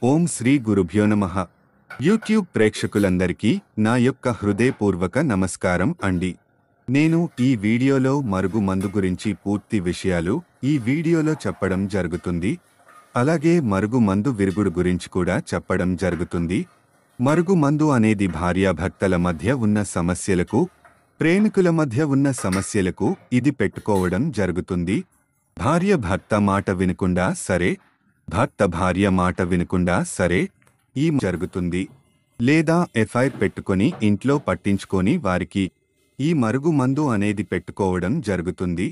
ఓం శ్రీ గురుభ్యో నమః. యూట్యూబ్ ప్రేక్షకులందరికీ నా యొక్క హృదయపూర్వక నమస్కారం అండి. నేను ఈ వీడియోలో మరుగు మందు గురించి పూర్తి విషయాలు ఈ వీడియోలో చెప్పడం జరుగుతుంది. అలాగే మరుగు మందు విరుగుడు గురించి కూడా చెప్పడం జరుగుతుంది. మరుగు మందు అనేది భార్యాభర్తల మధ్య ఉన్న సమస్యలకు, ప్రేమికుల మధ్య ఉన్న సమస్యలకు ఇది పెట్టుకోవడం జరుగుతుంది. భార్య భర్త మాట వినకుండా సరే, భర్త భార్య మాట వినకుండా సరే ఈ జరుగుతుంది. లేదా ఎఫ్ఐఆర్ పెట్టుకొని ఇంట్లో పట్టించుకొని వారికి ఈ మరుగు మందు అనేది పెట్టుకోవడం జరుగుతుంది.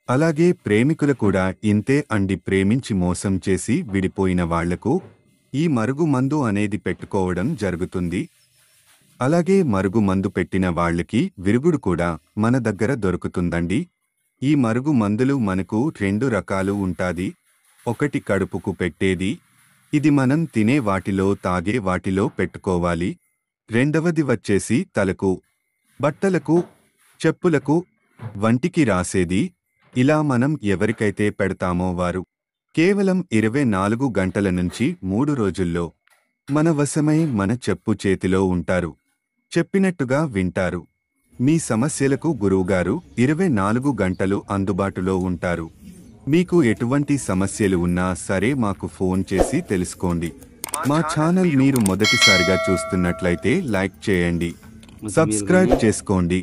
అలాగే ప్రేమికులు కూడా ఇంతే అండి. ప్రేమించి మోసం చేసి విడిపోయిన వాళ్లకు ఈ మరుగు మందు అనేది పెట్టుకోవడం జరుగుతుంది. అలాగే మరుగు మందు పెట్టిన వాళ్ళకి విరుగుడు కూడా మన దగ్గర దొరుకుతుందండి. ఈ మరుగు మందులు మనకు 2 రకాలు ఉంటాది. ఒకటి కడుపుకు పెట్టేది, ఇది మనం తినే వాటిలో తాగే వాటిలో పెట్టుకోవాలి. రెండవది వచ్చేసి తలకు, బట్టలకు, చెప్పులకు, వంటికి రాసేది. ఇలా మనం ఎవరికైతే పెడతామో వారు కేవలం 24 గంటల నుంచి 3 రోజుల్లో మన వశమై మన చెప్పు చేతిలో ఉంటారు. చెప్పినట్టుగా వింటారు. మీ సమస్యలకు గురువుగారు 24 గంటలు అందుబాటులో ఉంటారు. మీకు ఎటువంటి సమస్యలు ఉన్నా సరే మాకు ఫోన్ చేసి తెలుసుకోండి. మా ఛానల్ మీరు మొదటిసారిగా చూస్తున్నట్లయితే లైక్ చేయండి, సబ్స్క్రైబ్ చేసుకోండి.